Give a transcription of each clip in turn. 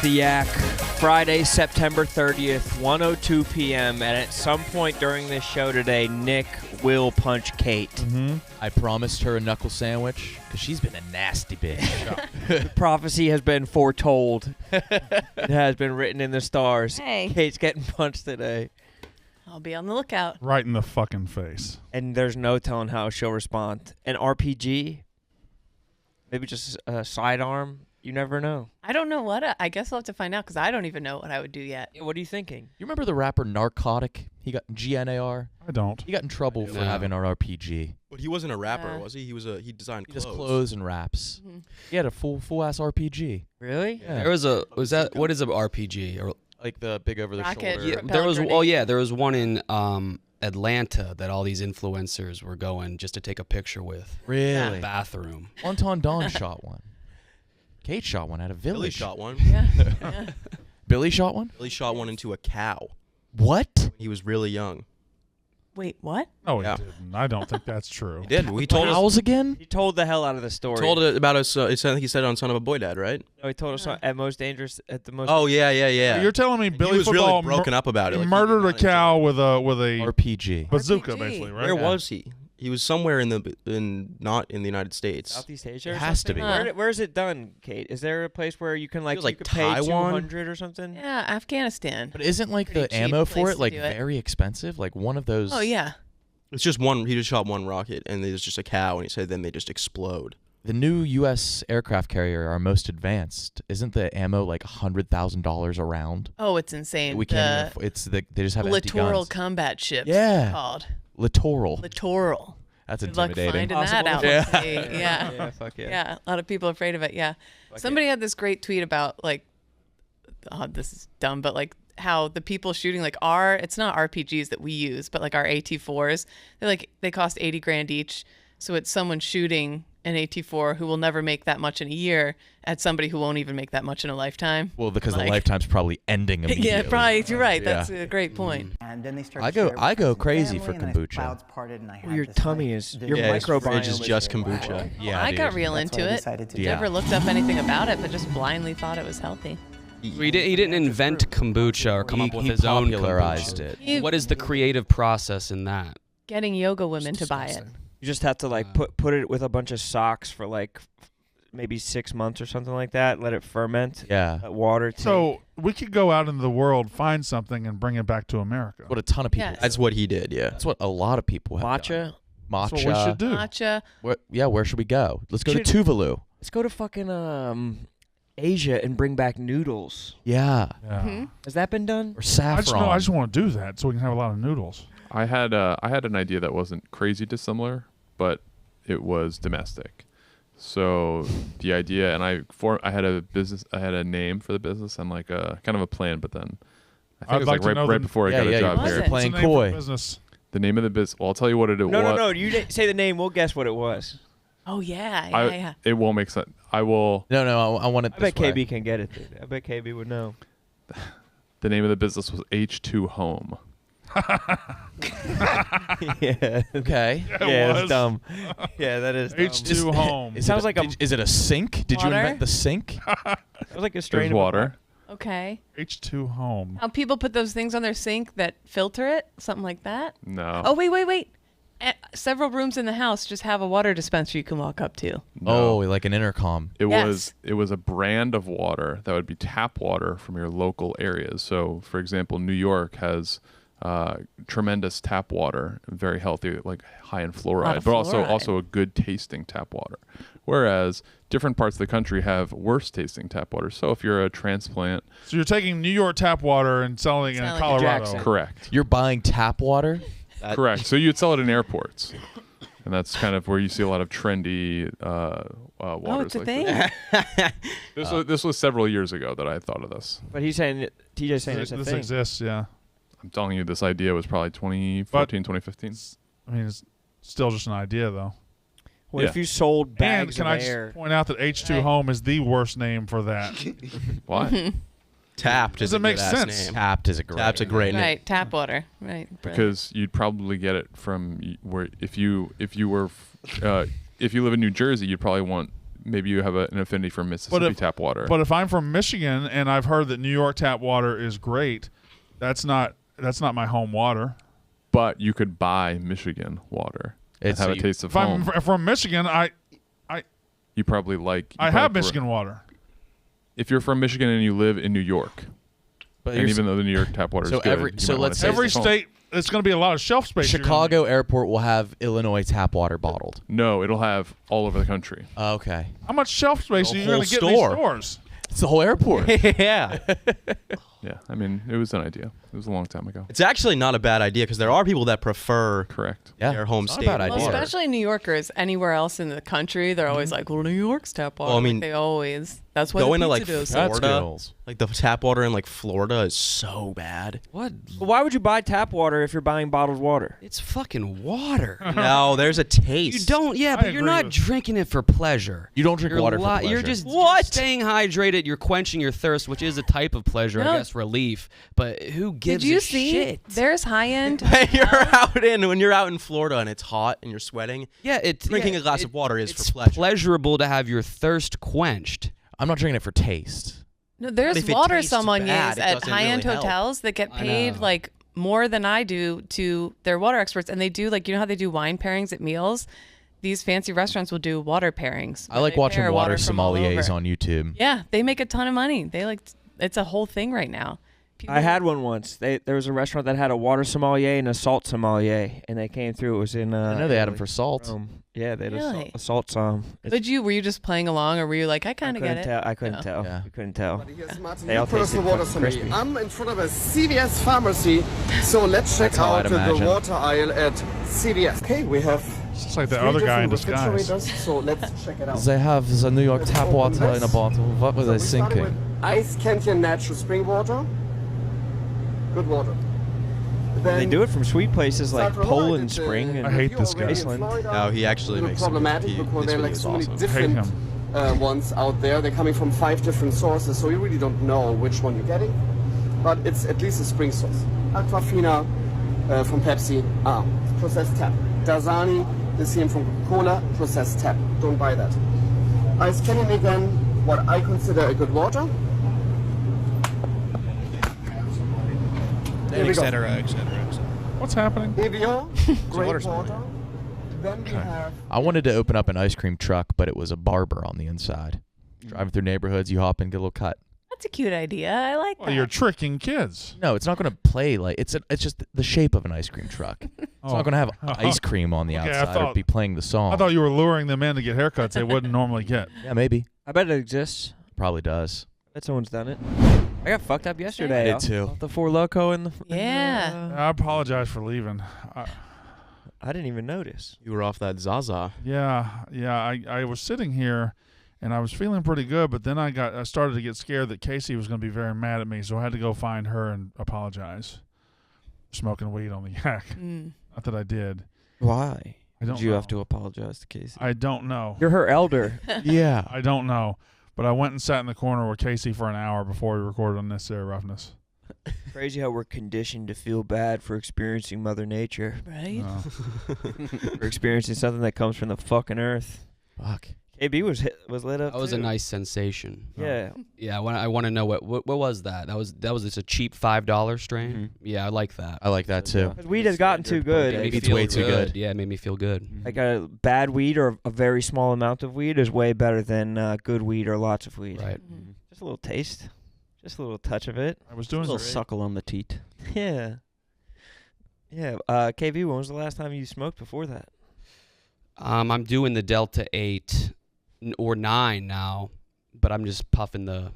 the Yak. Friday, September 30th, 1:02 p.m. And at some point during this show today, Nick will punch Kate. Mm-hmm. I promised her a knuckle sandwich because she's been a nasty bitch. The prophecy has been foretold. It has been written in the stars. Hey. Kate's getting punched today. I'll be on the lookout. Right in the fucking face. And there's no telling how she'll respond. An RPG? Maybe just a sidearm? You never know. I don't know what. I guess I'll have to find out because I don't even know what I would do yet. What are you thinking? You remember the rapper Narcotic? He got GNAR. I don't. He got in trouble for No. having an RPG. But he wasn't a rapper, was he? He designed He clothes. does clothes and raps. Mm-hmm. He had a full ass RPG. Really? Yeah. There was what is an RPG? Or Like the big over the Rocket. shoulder. yeah, Propel there was grenade. there was one in Atlanta that all these influencers were going just to take a picture with. Really? Bathroom. Anton Don shot one. Kate shot one at a Billy village. shot one. Yeah. Yeah. Billy shot one? Billy shot one into a cow. What? He was really young. Wait, what? No, Yeah. he didn't. I don't think that's true. He did. He told us. Owls again? He told the hell out of the story. Told it about us. He said it on Son of a Boy Dad, right? No, he told us at most dangerous, at the most. Oh yeah. You're telling me Billy he was Football really broken up about it. Like, he murdered did a not cow enjoy with a RPG. bazooka, RPG. basically, it. right? Where was he? He was somewhere not in the United States. Southeast Asia. It or has to something? be. Where is it done, Kate? Is there a place where you can Feels like you could pay Taiwan? 200 or something? Yeah, Afghanistan. But isn't like Pretty the cheap ammo place for to it like do it. very expensive? Like one of those. Oh yeah. It's just one. He just shot one rocket, and there's just a cow, and he said then they just explode. The new U.S. aircraft carrier, our most advanced, isn't the ammo like $100,000 a round? Oh, it's insane. We can't. Even it's they just have empty littoral guns. combat ships. Yeah. It's called Littoral. littoral. That's Good luck intimidating. finding that out. Yeah. Let's see. Yeah. Yeah, fuck yeah. Yeah, a lot of people are afraid of it. Yeah. Somebody had this great tweet about like, oh, this is dumb, but like how the people shooting like it's not RPGs that we use, but like our AT4s, they cost 80 grand each. So it's someone shooting an AT4 who will never make that much in a year at somebody who won't even make that much in a lifetime. Well, because Like- the lifetime's probably ending immediately. Yeah, probably. You're right. Yeah. That's a great point. And then they start I to go- share I with go friends and crazy for family, and then as kombucha. clouds parted and I had Your this, tummy like, is- vision your Yeah, his microbiome fridge is is just like, kombucha. wow. Yeah, I got dude. real That's into what I it. decided to do. Yeah. Never looked up anything about it, but just blindly thought it was healthy. He didn't invent kombucha or come up with He his own popularized kombucha. it. You- What is the creative process in that? Getting yoga women to buy it. You just have to like put it with a bunch of socks for like maybe 6 months or something like that. Let it ferment. Yeah. Let water. So we could go out into the world, find something, and bring it back to America. What a ton of people. Yes. do. That's what he did. Yeah. That's what a lot of people have matcha. done. Matcha. That's what we should do. Matcha. Where should we go? Let's go to Should- Tuvalu. Let's go to fucking Asia and bring back noodles. Yeah. Yeah. Mhm. Has that been done? Or saffron. I just want to do that so we can have a lot of noodles. I had an idea that wasn't crazy dissimilar, but it was domestic. So the idea, and I had a name for the business and like a kind of a plan, but then I think I'd it was like to like know right the- before I Yeah, got yeah, a job was here. it? Playing What's the name for the coy. business? The name of the business. Well, I'll tell you what it was. No. You say the name. We'll guess what it was. Oh yeah, yeah. It won't make sense. I will. No. I want it I this bet way. KB can get it. Dude. I bet KB would know. The name of the business was H2 Home. Yeah. Okay. Yeah, was. it's dumb. Yeah, that is dumb. H2 home. It sounds like Is it a sink? Did you Water? invent the sink? It was like a There's strain of water. Okay. H2 home. How people put those things on their sink that filter it, something like that. No. Oh wait. Several rooms in the house just have a water dispenser you can walk up to. Oh, No. like an intercom. It Yes. was a brand of water that would be tap water from your local areas. So, for example, New York has tremendous tap water, very healthy, like high in fluoride, of but fluoride. also a good tasting tap water. Whereas different parts of the country have worse tasting tap water. So if you're a transplant, So you're taking New York tap water and selling it in Selling it. Colorado. Jackson. correct, You're buying tap water? correct. So you'd sell it in airports, and that's kind of where you see a lot of trendy waters. Oh, it's a like thing. This. This was several years ago that I thought of this. But he's saying TJ's saying it's a This thing. exists, yeah. I'm telling you, this idea was probably 2014, 2015. I mean, it's still just an idea, though. What if Yeah. you sold And bags can of I air? just point out that H2 Right. home is the worst name for that? Why? Tapped is Does it a make good-ass sense? name. Tapped is a great. Tapped's a great name. Right, tap water. Right. Brilliant. Because you'd probably get it from where if you live in New Jersey, you'd probably want maybe you have an affinity for Mississippi tap water. But if I'm from Michigan and I've heard that New York tap water is great, that's not my home water. But you could buy Michigan water and have a taste of if home. I'm from Michigan, You probably like. I have Michigan water. If you're from Michigan and you live in New York, and even though the New York tap water is good, let's say every state, it's going to be a lot of shelf space. Chicago airport will have Illinois tap water bottled. No, it'll have all over the country. Okay. How much shelf space are you going to get in these stores? It's the whole airport. Yeah. Yeah, I mean, it was an idea. It was a long time ago. It's actually not a bad idea because there are people that prefer their home It's not a state. bad idea. Well, especially New Yorkers. Anywhere else in the country, they're always like, "Well, New York's tap water." Well, I mean, like, they always. That's why going the to like pizza does. Florida, like the tap water in like Florida is so bad. What? But why would you buy tap water if you're buying bottled water? It's fucking water. No, there's a taste. You don't, yeah, but you're not drinking it for pleasure. You don't drink You're water for pleasure. You're just you're staying hydrated. You're quenching your thirst, which is a type of pleasure, No. I guess, relief. But who gives Did you a see? shit? There's high-end. When you're out in Florida and it's hot and you're sweating. Yeah, drinking a glass of water is it's for pleasure. pleasurable to have your thirst quenched. I'm not drinking it for taste. No, But there's if it water tastes sommeliers bad, it at doesn't high-end really help. hotels that get I paid know. like more than I do to their water experts, and they do like, you know how they do wine pairings at meals? These fancy restaurants will do water pairings. I like They watching pair water from all sommeliers over. on YouTube. Yeah, they make a ton of money. They like it's a whole thing right now. I had one once. There was a restaurant that had a water sommelier and a salt sommelier, and they came through. It was in. I know they had them for salt. Yeah, they had Really? a salt som. Were you just playing along, or were you like, I kind of get it? I couldn't No. tell. Yeah. I couldn't tell. Here's Martin, They all tasted personal water fucking sommelier. crispy. I'm in front of a CVS pharmacy, so let's check That's how out I'd the imagine. water aisle at CVS. Okay, we have It's like the three other guy in different disguise. refrigerators, so let's check it out. They have the New York Let's tap open water in a this. bottle. What were So they we started thinking? with Ice Canyon natural spring water. Good water. They do it from sweet places like Start Poland right, Spring. I hate this guy. Iceland. No, he actually makes some good problematic tea. because This there are one like is so many awesome. Hate different him. ones out there. They're coming from 5 different sources, so you really don't know which one you're getting. But it's at least a spring source. Aquafina from Pepsi, processed tap. Dasani, this here from Coca-Cola, processed tap. Don't buy that. Ice Canyon again, what I consider a good water. Here we go. What's happening? Evian, great water. Then we have I wanted to open up an ice cream truck, but it was a barber on the inside. Driving through neighborhoods, you hop in, get a little cut. That's a cute idea. I like Well, that. you're tricking kids. No, it's not going to play like it's just the shape of an ice cream truck. It's not going to have ice cream on the Okay, I outside or thought- be playing the song. I thought you were luring them in to get haircuts they wouldn't normally get. Yeah, maybe. I bet it exists. Probably does. I bet someone's done it. I got fucked up yesterday. I did off- too. off the Four Loko and the. Yeah. I apologize for leaving. I didn't even notice. You were off that Zaza. Yeah. I was sitting here, and I was feeling pretty good, but then I started to get scared that Casey was going to be very mad at me, so I had to go find her and apologize. Smoking weed on the yak. Not that I did. Why? I don't Did you know. have to apologize to Casey? I don't know. You're her elder. Yeah. I don't know. But I went and sat in the corner with Casey for an hour before we recorded Unnecessary Roughness. Crazy how we're conditioned to feel bad for experiencing Mother Nature. Right? For experiencing something that comes from the fucking earth. Fuck. KB was lit up. That was a too. nice sensation. Yeah. Yeah, I want to know what was that? That was just a cheap $5 strain. Mhm. Yeah, I like that. I like that too. Because weed has gotten too good. Made me It's feel way too good. Yeah, it made me feel good. Like a bad weed or a very small amount of weed is way better than good weed or lots of weed. Right. Just a little taste. Just a little touch of it. I was A doing little some suckle on the teat. Yeah. Yeah. KV, when was the last time you smoked before that? I'm doing the Delta 8 or 9 now, but I'm just puffing the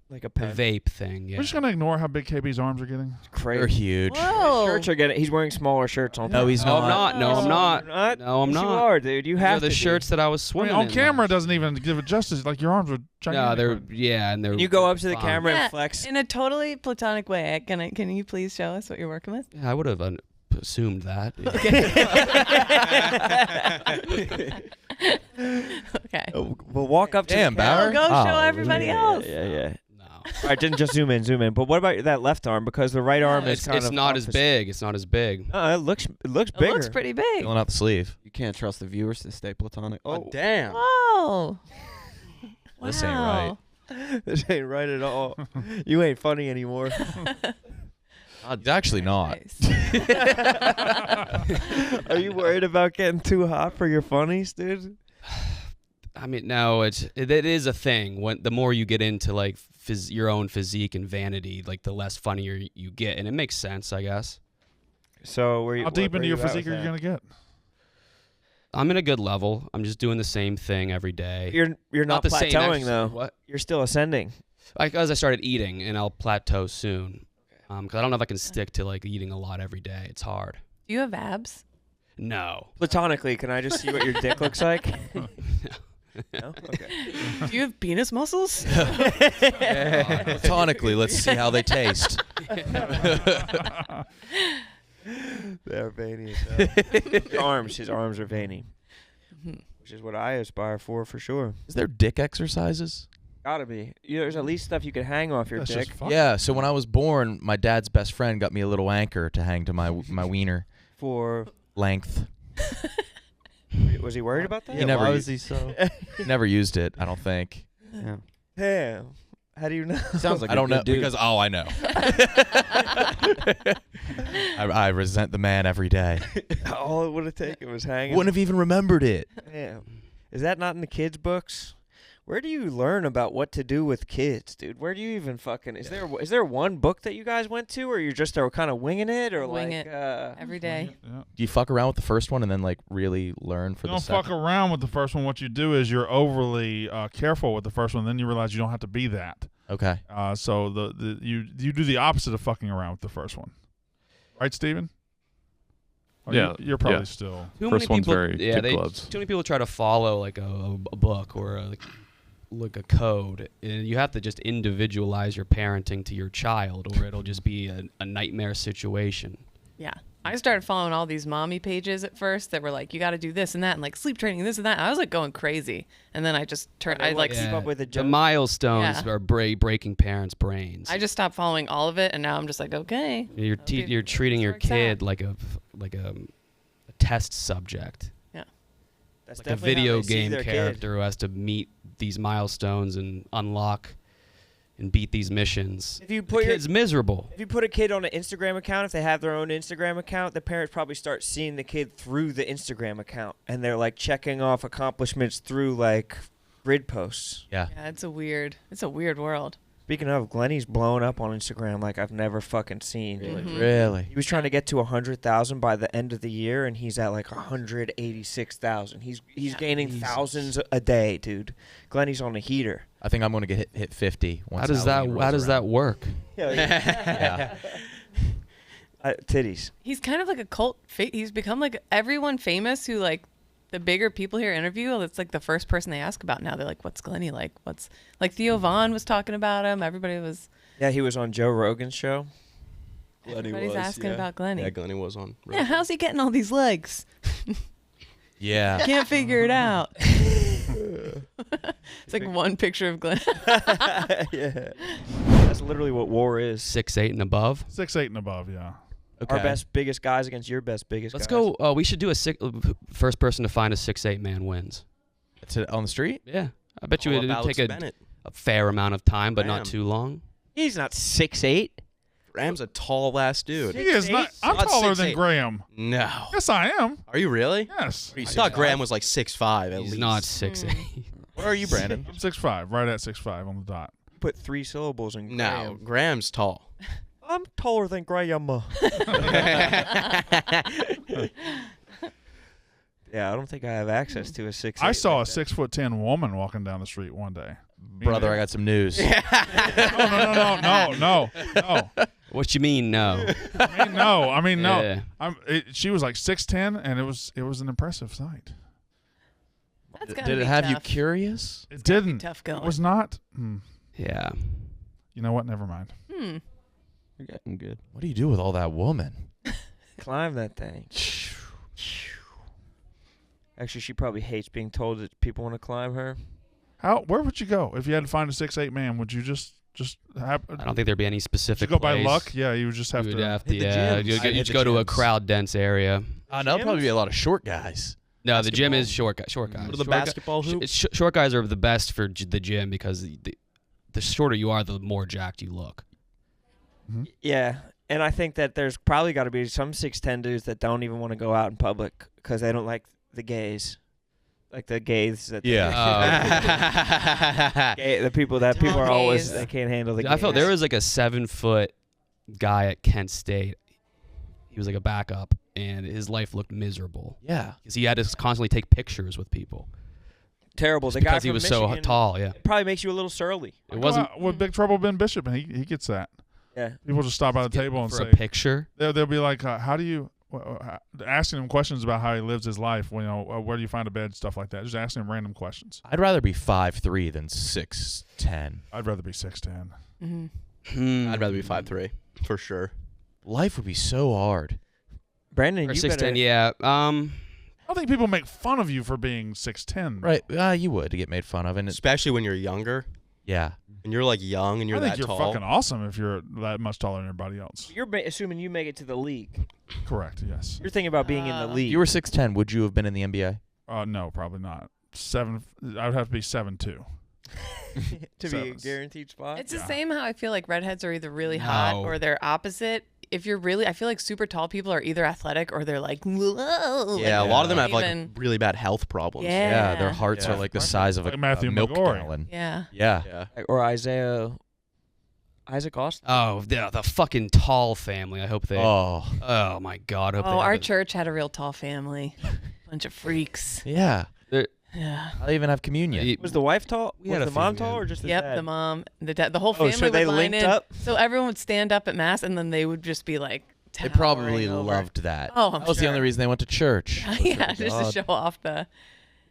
Like a the pen. vape thing. Yeah. We're just going to ignore how big KB's arms are getting. Crazy. They're huge. Whoa. Shirts are getting. He's wearing smaller shirts on. No, he's No, I'm not. not. No, I'm not. You're not. No, I'm Yes, You not. are, dude. You These have are the to shirts that I was I swimming mean, on in camera last. doesn't even give it justice. Like your arms are gigantic. No, they're and they're. Can you go up to the fine. camera Yeah, and flex? in a totally platonic way. Can you please show us what you're working with? Yeah, I would have assumed that. Okay. We'll walk up to Damn, the camera. Bauer. Go show Oh, everybody Yeah, else. Yeah. No. All right, didn't just zoom in. But what about that left arm? Because the right arm is kind It's of not as opposite. big. It's not as big. It looks bigger. It looks pretty big. Filling out the sleeve. You can't trust the viewers to stay platonic. Oh, damn. Whoa. This ain't right. Wow. This ain't right at all. You ain't funny anymore. It's actually not. Nice. Are you worried about getting too hot for your funnies, dude? I mean, no, it is a thing. When the more you get into like your own physique and vanity, like the less funnier you get, and it makes sense, I guess. So How deep into your physique are you gonna get? I'm in a good level. I'm just doing the same thing every day. You're not the same plateauing though. What? You're still ascending. As I started eating, and I'll plateau soon. Because I don't know if I can stick to like eating a lot every day. It's hard. Do you have abs? No. Platonically, can I just see what your dick looks like? No? Okay. Do you have penis muscles? Platonically, let's see how they taste. They're veiny as hell. His arms are veiny. Which is what I aspire for sure. Is there dick exercises? Gotta be. There's at least stuff you could hang off your That's dick. just fun. Yeah, so when I was born, my dad's best friend got me a little anchor to hang to my wiener For length. was he worried about that? He never Why u- was he so? Never used it, I don't think. Yeah. Damn. How do you know? Sounds like I a don't know good dude. because I know. I resent the man every day. All it would have taken was hanging. Wouldn't have even remembered it. Damn. Is that not in the kids' books? Where do you learn about what to do with kids, dude? Where do you even fucking... Is there one book that you guys went to, or you're just kind of winging it, or Wing like... it. Every day. Yeah. Do you fuck around with the first one and then like really learn for You the don't fuck second? around with the first one. What you do is you're overly careful with the first one. Then you realize you don't have to be that. Okay. So you do the opposite of fucking around with the first one, right, Steven? Or Yeah, you're probably yeah. still. Too First many one's people, very yeah, kid gloves. Too many people try to follow like a book or like a code. You have to just individualize your parenting to your child, or it'll just be a nightmare situation. Yeah. I started following all these mommy pages at first that were like, you got to do this and that, and like sleep training and this and that. I was like going crazy. And then I just turned, I like, keep up with the The Jones? milestones Yeah. are breaking parents' brains. I just stopped following all of it. And now I'm just like, okay. You're Okay, you're treating this your works out. kid like a test subject, That's like a definitely how video they see game their kid. character who has to meet these milestones and unlock and beat these missions. If you The put your kid's miserable. If you put a kid on an Instagram account, if they have their own Instagram account, the parents probably start seeing the kid through the Instagram account, and they're like checking off accomplishments through like grid posts. Yeah. Yeah, it's a weird world. Speaking of, Glenny's blowing up on Instagram like I've never fucking seen. Really? He was trying to get to 100,000 by the end of the year, and he's at like 186,000. He's gaining thousands a day, dude. Glenny's on a heater. I think I'm going to hit 50 once How does that work? Yeah. Titties. He's kind of like a cult. He's become like everyone famous who like the bigger people here interview. It's like the first person they ask about now. They're like, "What's Glenny like? What's like?" Theo Vaughn was talking about him. Everybody was. Yeah, he was on Joe Rogan's show. Everybody's asking about Glenny. Yeah, Glenny was on. Yeah, how's he getting all these legs? Yeah. Can't figure it out. It's like one picture of Glenn. Yeah. That's literally what war is. 6'8" and above. 6'8" and above, yeah. Okay. Our best, biggest guys against your best, biggest Let's guys. go. We should do first person to find a 6'8" man wins. On the street? Yeah, I bet you Call it'd up Alex take Bennett. a fair amount of time, but Ram. not too long. He's not 6'8". Ram's a tall ass dude. He is not. I'm Not taller than 6'8". Graham. No. Yes, I am. Are you really? Yes. I thought Graham was like 6'5" at He's least. not 6'8". What are you, Brandon? I'm 6'5", right at 6'5" on the dot. Put 3 syllables in No, Graham. Graham's tall. I'm taller than Graham. Yeah, I don't think I have access to a 6'8". I saw a like that. 6'10" woman walking down the street one day. Brother, I got some news. No. What you mean, no? I mean, no. Yeah. She was like 6'10", and it was an impressive sight. That's gotta Did be it have you tough. curious? It gotta be didn't. tough It going. was not. Yeah. You know what? Never mind. Hmm. You're getting good. What do you do with all that woman? Climb that thing. Actually, she probably hates being told that people want to climb her. Where would you go if you had to find a 6'8" man? Would you just Just I don't think there'd be any specific. go by place. luck. Yeah, you would just have You to. would have to. Hit the Yeah, gyms. you'd I'd hit the go to a gyms. crowd dense area. There'll probably be a lot of short guys. No, the gym Basketball. is short guys. Short guys. What are the Short guy- basketball hoops? Short guys are the best for the gym because the shorter you are, the more jacked you look. Yeah, and I think that there's probably got to be some 6'10" dudes that don't even want to go out in public because they don't like the gays, like the gays that. The people that people are always Gays. they can't handle the. I felt gays. there was like a 7-foot guy at Kent State. He was like a backup, and his life looked miserable Yeah. because he had to constantly take pictures with people terrible. The guy because he from was Michigan so tall. Yeah, Probably makes you a little surly. it wasn't with Big Trouble Ben Bishop, and he gets that. Yeah. People just stop by the table and for say, a picture. they'll be like, "How do you?" Asking him questions about how he lives his life. Where do you find a bed? Stuff like that. Just asking him random questions. I'd rather be 5'3" than 6'10". I'd rather be 6'10". I'd rather be 5'3", for sure. Life would be so hard. Brandon, Or you 6'10", better. yeah. I think people make fun of you for being 6'10". Right. You would get made fun of. And Especially when you're younger yeah. and you're like young and you're I think that you're tall. fucking awesome if you're that much taller than everybody else. You're assuming you make it to the league. Correct. Yes. You're thinking about being in the Uh, league. If you were 6'10", would you have been in the NBA? No, probably not. I would have to be 7'2". to be a sevens. guaranteed spot. It's the Yeah. same how I feel like redheads are either really hot No. or they're opposite. If you're really, I feel like super tall people are either athletic or they're like, whoa. Yeah, a lot of them have Even- like really bad health problems. Yeah. Their hearts Yeah. are like the size of Like a Matthew milk McGorry. gallon. Yeah. Yeah. Yeah. Or Isaac Austin. Oh, the fucking tall family. I hope they. Oh. Oh my God. I hope Oh, they our have church had a real tall family. Bunch of freaks. Yeah. Yeah. I even have communion. Was the wife tall? We Was had a the mom few, tall man. or just the Yep, dad? the mom, the dad, the whole Oh, family so would they line linked in. up? So everyone would stand up at mass, and then they would just be like, They probably towering over. loved that. Oh, I'm that was the sure. only reason they went to church. Yeah, just to God. show off the.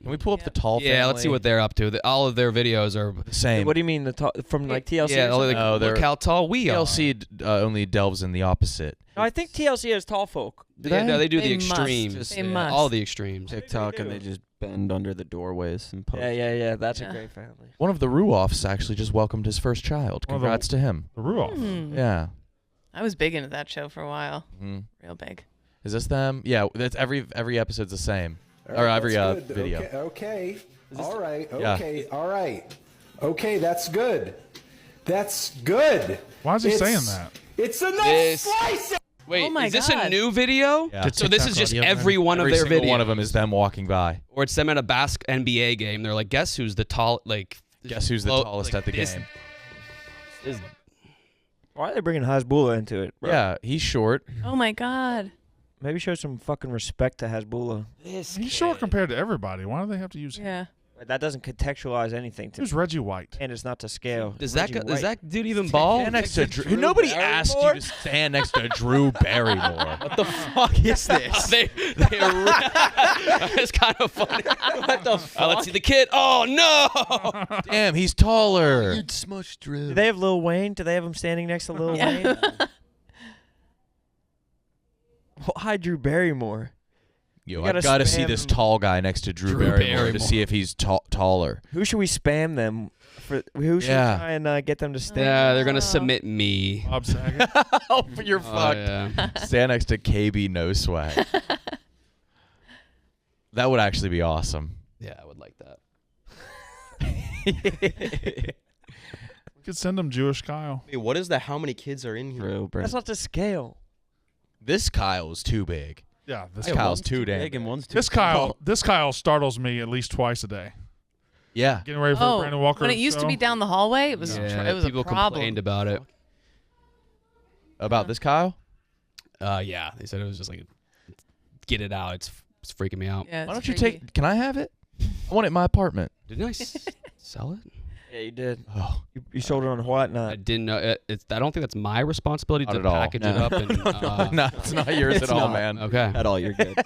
Can we pull up the tall family? Yeah, let's see what they're up to. All of their videos are. Same. What do you mean the tall from like TLC? Yeah, or something? like, No, look they're- how tall we are. TLC only delves in the opposite. No, I think TLC has tall folk. No, they do the They must. extremes. They must. All the extremes. TikTok, and do? they just bend under the doorways and post. Yeah. That's Yeah. a great family. One of the Ruoffs actually just welcomed his first child. One of the- Congrats to him. The Ruoff. Hmm. Yeah. I was big into that show for a while. Mhm. Real big. Is this them? Yeah, that's every episode's the same. Or every That's good. video. Okay. All right. Yeah. Okay. All right. Okay. That's good. That's good. Why is he saying that? It's enough This- slicing. Wait, Oh my is this a God. new video? Yeah. So this is just audio, every one Every of their single videos. one of them is them walking by. Or it's them at a NBA game. They're like, guess who's the tall? Like, Guess who's the Well, tallest like at the this- game? this- Why are they bringing Hasbulla into it? Bro? Yeah, he's short. Oh my God. Maybe show some fucking respect to Hasbulla. He's short compared to everybody. Why do they have to use him? Yeah. That doesn't contextualize anything to Who's Reggie White? and it's not to scale. Does that Reggie does White. that dude even ball? Stand next to Drew. Nobody asked you to stand next to Drew Barrymore. What the fuck is this? It's kind of funny. What the fuck? Let's see the kid. Oh no! Damn, he's taller. Smush Drew. Do they have Lil Wayne? Do they have him standing next to Lil Wayne? Well, hi, Drew Barrymore. Yo, You I gotta gotta see spam this him. tall guy next to Drew Barrymore to see if he's taller. Who should we spam them? Who should Yeah. we try and get them to stand? Yeah, they're gonna Oh. submit me. Bob Saget. Oh, you're Oh, fucked. yeah. Stand next to KB No Swag. That would actually be awesome. Yeah, I would like that. We could send him Jewish Kyle. Wait, what is the how many kids are in here? Drew, bro. That's not to scale. This Kyle is too big. Yeah, This Kyle's too damn big big. and one's too This small. Kyle startles me at least twice a day. Yeah. Getting ready for Oh, Brandon Walker. when it used to be show. down the hallway, it was Yeah, it was a people problem. complained about it. About this Kyle? Yeah, they said it was just like, get it out. It's freaking me out. Yeah, Why it's don't you freaky. take? Can I have it? I want it in my apartment. Didn't I sell it? Yeah, you did. Oh, You sold it on whatnot. I didn't know. I don't think that's my responsibility Not to at all. package it No. up. And, no, it's not yours It's at all, not. man. Okay. At all, you're good.